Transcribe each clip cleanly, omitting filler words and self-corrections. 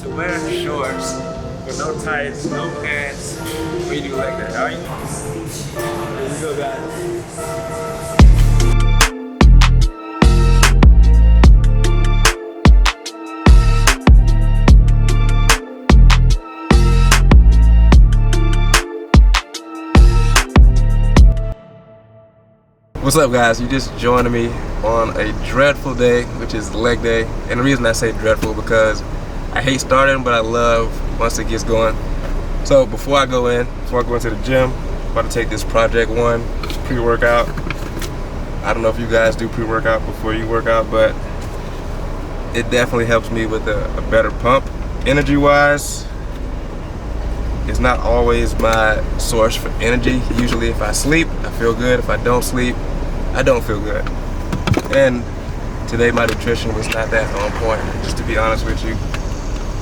to wear shorts with no tights, no pants when you do leg day. Alright? Here we go, guys. What's up, guys? You just joined me on a dreadful day, which is leg day. And the reason I say dreadful because I hate starting, but I love once it gets going. So before I go into the gym, I'm about to take this Project 1 pre-workout. I don't know if you guys do pre-workout before you work out, but it definitely helps me with a better pump. Energy-wise, it's not always my source for energy. Usually if I sleep, I feel good. If I don't sleep, I don't feel good. And today my nutrition was not that on point, just to be honest with you.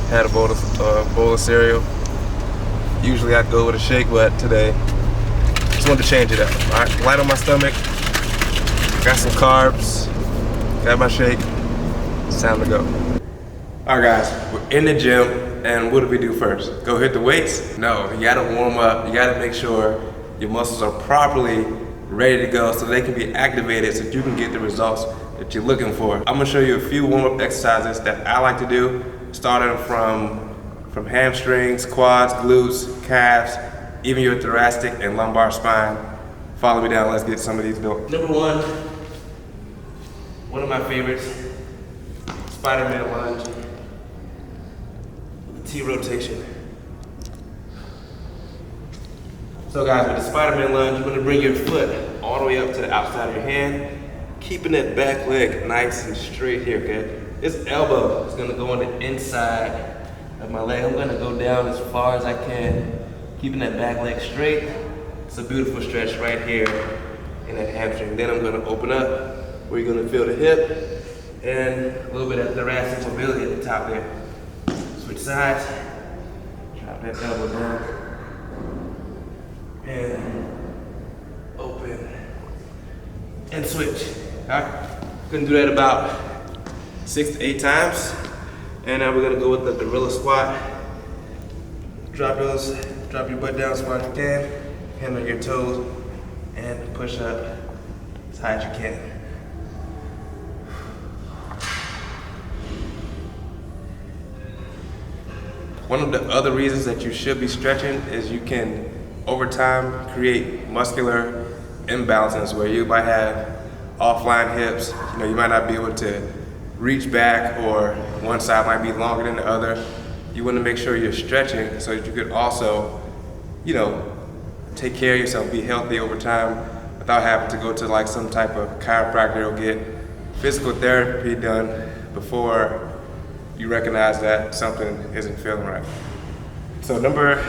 Had a bowl of cereal. Usually I'd go with a shake, but today, just wanted to change it up. All right, light on my stomach, got some carbs, got my shake, it's time to go. All right, guys, we're in the gym, and what do we do first? Go hit the weights? No, you gotta warm up. You gotta make sure your muscles are properly ready to go so they can be activated so you can get the results that you're looking for. I'm gonna show you a few warm-up exercises that I like to do, starting from hamstrings, quads, glutes, calves, even your thoracic and lumbar spine. Follow me down, let's get some of these built. Number one of my favorites, Spider-Man lunge. T-rotation. So guys, with the Spider-Man lunge, you're gonna bring your foot all the way up to the outside of your hand, keeping that back leg nice and straight here, okay? This elbow is gonna go on the inside of my leg. I'm gonna go down as far as I can, keeping that back leg straight. It's a beautiful stretch right here in that hamstring. Then I'm gonna open up where you're gonna feel the hip and a little bit of thoracic mobility at the top there. Switch sides, drop that elbow down, and open, and switch. All right, gonna do that about 6 to 8 times. And now we're gonna go with the gorilla squat. Drop your butt down as far as you can, hand on your toes, and push up as high as you can. One of the other reasons that you should be stretching is you can, over time, create muscular imbalances where you might have offline hips. You know, you might not be able to reach back, or one side might be longer than the other. You want to make sure you're stretching so that you could also, you know, take care of yourself, be healthy over time without having to go to like some type of chiropractor or get physical therapy done before you recognize that something isn't feeling right. So number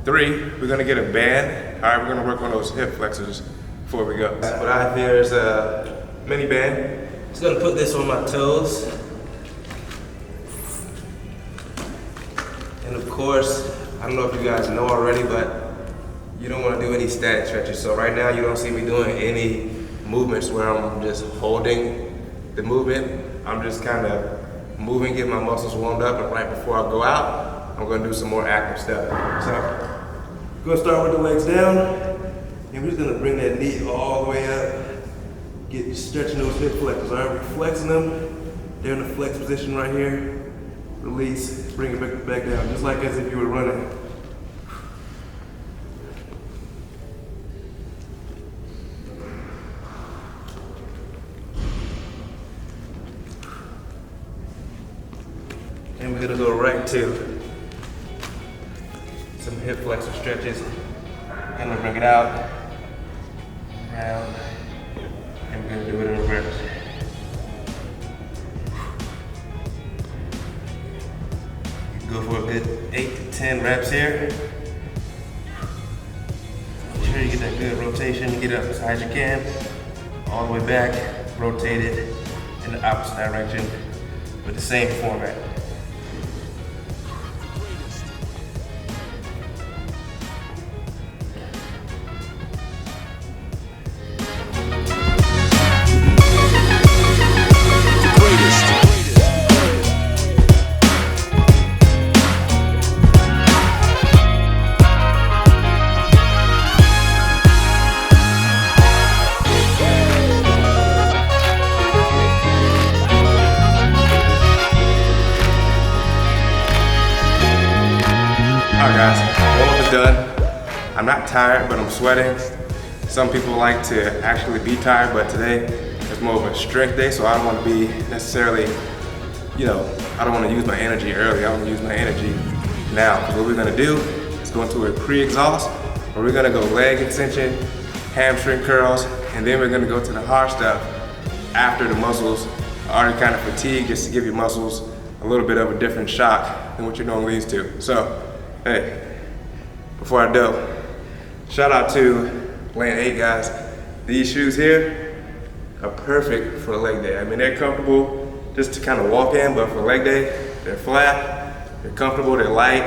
3, we're gonna get a band. All right, we're gonna work on those hip flexors before we go. What I have here is a mini band. Just gonna put this on my toes. And of course, I don't know if you guys know already, but you don't wanna do any static stretches. So right now you don't see me doing any movements where I'm just holding the movement. I'm just kind of moving, get my muscles warmed up, and right before I go out, I'm gonna do some more active stuff. So, I'm gonna start with the legs down, and we're just gonna bring that knee all the way up, get stretching those hip flexors. All right, we're flexing them. They're in the flex position right here. Release, bring it back down, just like as if you were running. And we're gonna go right to some hip flexor stretches. And we'll bring it out, around, and we're gonna do it in reverse. Go for a good 8 to 10 reps here. Make sure you get that good rotation, get up as high as you can, all the way back, rotate it in the opposite direction with the same format. Alright guys, warm-up is done. I'm not tired, but I'm sweating. Some people like to actually be tired, but today it's more of a strength day, so I don't want to be necessarily, I don't want to use my energy early. I want to use my energy now. Because what we're going to do is go into a pre-exhaust, where we're going to go leg extension, hamstring curls, and then we're going to go to the hard stuff after the muscles are already kind of fatigued, just to give your muscles a little bit of a different shock than what you're normally used to. So, hey, before I do, shout out to Legday guys. These shoes here are perfect for leg day. I mean, they're comfortable just to kind of walk in, but for leg day, they're flat, they're comfortable, they're light,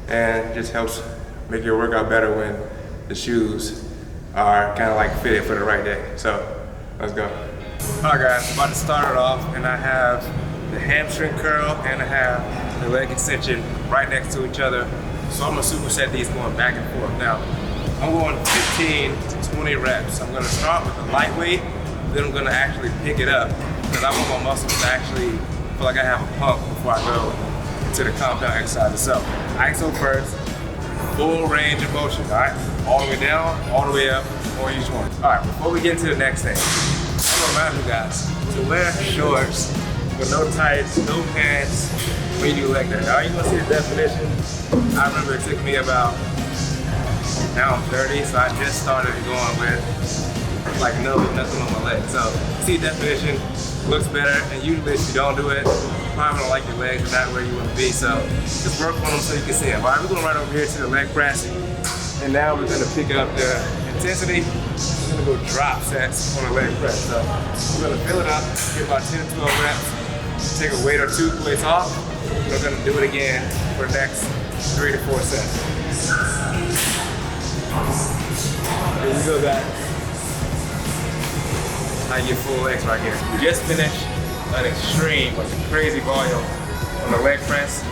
and it just helps make your workout better when the shoes are kind of like fitted for the right day. So, let's go. All right guys, I'm about to start it off, and I have the hamstring curl and I have the leg extension right next to each other. So I'm gonna superset these going back and forth. Now, I'm going 15 to 20 reps. I'm gonna start with the lightweight, then I'm gonna actually pick it up because I want my muscles to actually feel like I have a pump before I go to the compound exercises. So, ISO first, full range of motion, all right? All the way down, all the way up, or each one. All right, before we get into the next thing, I'm gonna remind you guys to wear shorts with no tights, no pants when you do leg day. Now you gonna see the definition. I remember it took me about, now I'm 30, so I just started going with like nothing on my legs. So see the definition, looks better, and usually if you don't do it, you probably don't like your legs, are not where you want to be. So just work on them so you can see them. All right, we're going right over here to the leg press, and now we're gonna pick up the intensity. We're gonna go drop sets on the leg press. So we're gonna fill it up, get about 10 to 12 reps, take a weight or two plates off. We're gonna do it again for the next 3 to 4 sets. Here we go, guys. Now you get full legs right here. We just finished an extreme, like a crazy volume on the leg press.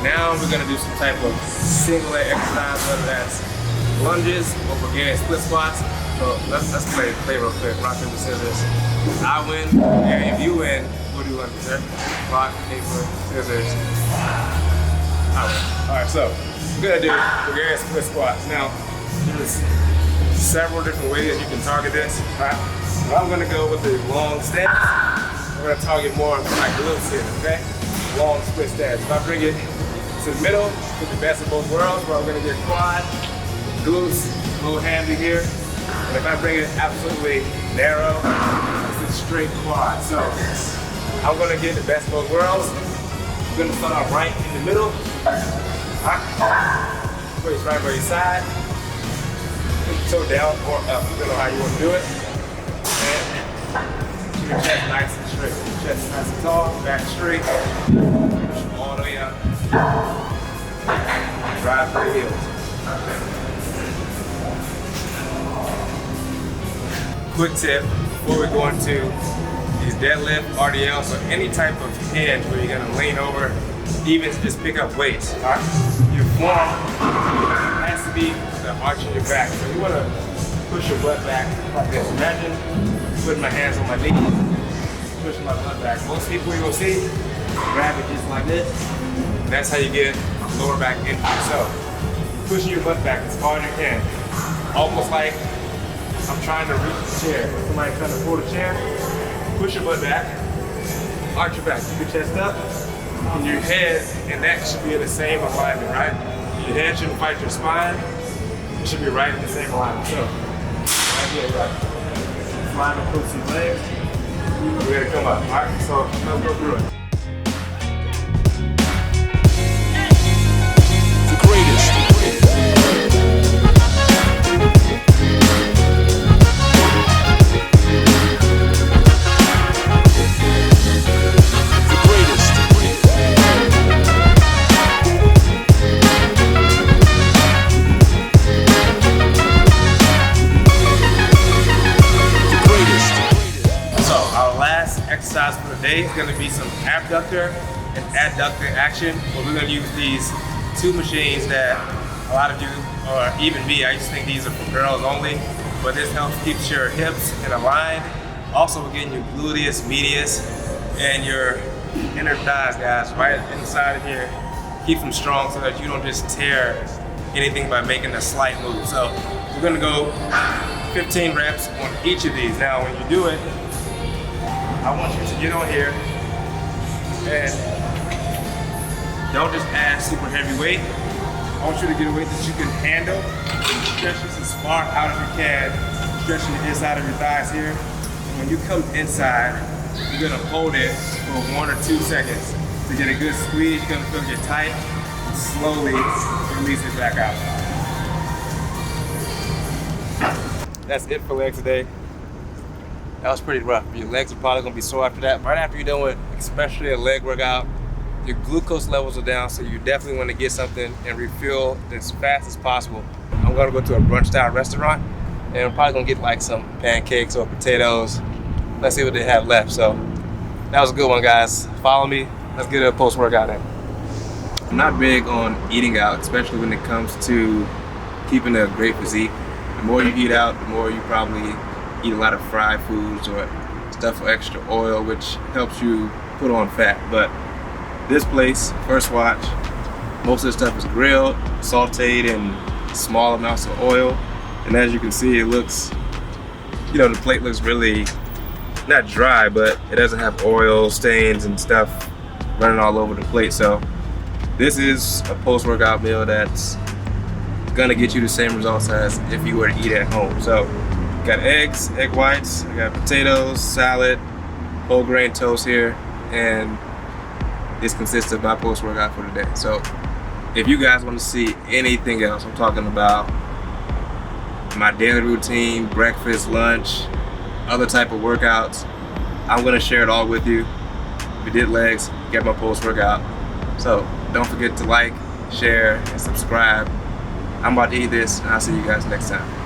Now we're gonna do some type of single leg exercise, whether that's lunges or Bulgarian split squats. So let's play real quick. Rock, paper, scissors. I win, and if you win, what do you want to do? Rock, paper, scissors. I win. All right, so we're gonna do Bulgarian split squats. Now, there's several different ways you can target this. All right, so I'm gonna go with the long stance. We're gonna target more of my glutes here, okay? Long split stance. If I bring it to the middle, with the best of both worlds, where I'm gonna get quad, glutes, a little handy here. And if I bring it absolutely narrow, it's a straight quad. So I'm gonna get the best of both worlds. I'm gonna start off right in the middle. Place right by your side. Put your toe down or up, depending on how you want to do it. And keep your chest nice and straight. Your chest nice and tall, back straight. Push all the way up. Drive through the heels. Quick tip before we go into these deadlift, RDLs, or any type of hinge where you're gonna lean over, even to just pick up weights. All right? Your form has to be the arch in your back. So you wanna push your butt back like this. Imagine putting my hands on my knees, pushing my butt back. Most people you'll see grab it just like this. That's how you get lower back injury. So pushing your butt back as hard as you can, almost like I'm trying to reach the chair. Somebody trying to pull the chair, push your butt back, arch your back, keep your chest up, and your head and neck should be in the same alignment, right? Your head shouldn't fight your spine, it should be right in the same alignment. So, right here, right. Slide and push these legs, we're gonna come up, all right? So, let's go through it. The greatest. Exercise for the day is going to be some abductor and adductor action, where we're going to use these two machines that a lot of you, or even me, I used to think these are for girls only, but this helps keep your hips in a line. Also, we're getting your gluteus medius and your inner thighs, guys, right inside of here. keeps them strong so that you don't just tear anything by making a slight move. So we're gonna go 15 reps on each of these. Now, when you do it, I want you to get on here and don't just add super heavy weight. I want you to get a weight that you can handle. Stretch this as far out as you can, stretching the inside of your thighs here. And when you come inside, you're gonna hold it for 1 or 2 seconds to get a good squeeze. You're gonna feel it get tight, and slowly release it back out. That's it for legs today. That was pretty rough. Your legs are probably gonna be sore after that. Right after you're done with, especially a leg workout, your glucose levels are down, so you definitely want to get something and refuel as fast as possible. I'm gonna go to a brunch style restaurant and I'm probably gonna get like some pancakes or potatoes. Let's see what they have left. So that was a good one, guys. Follow me. Let's get a post-workout in. I'm not big on eating out, especially when it comes to keeping a great physique. The more you eat out, the more you probably eat a lot of fried foods or stuff with extra oil, which helps you put on fat. But this place, First Watch, most of the stuff is grilled, sauteed in small amounts of oil. And as you can see, it looks, you know, the plate looks really, not dry, but it doesn't have oil stains and stuff running all over the plate. So this is a post-workout meal that's gonna get you the same results as if you were to eat at home. So got eggs, egg whites, I got potatoes, salad, whole grain toast here, and this consists of my post-workout for today. So if you guys want to see anything else, I'm talking about my daily routine, breakfast, lunch, other type of workouts, I'm gonna share it all with you. If you did legs, get my post-workout. So don't forget to like, share, and subscribe. I'm about to eat this, and I'll see you guys next time.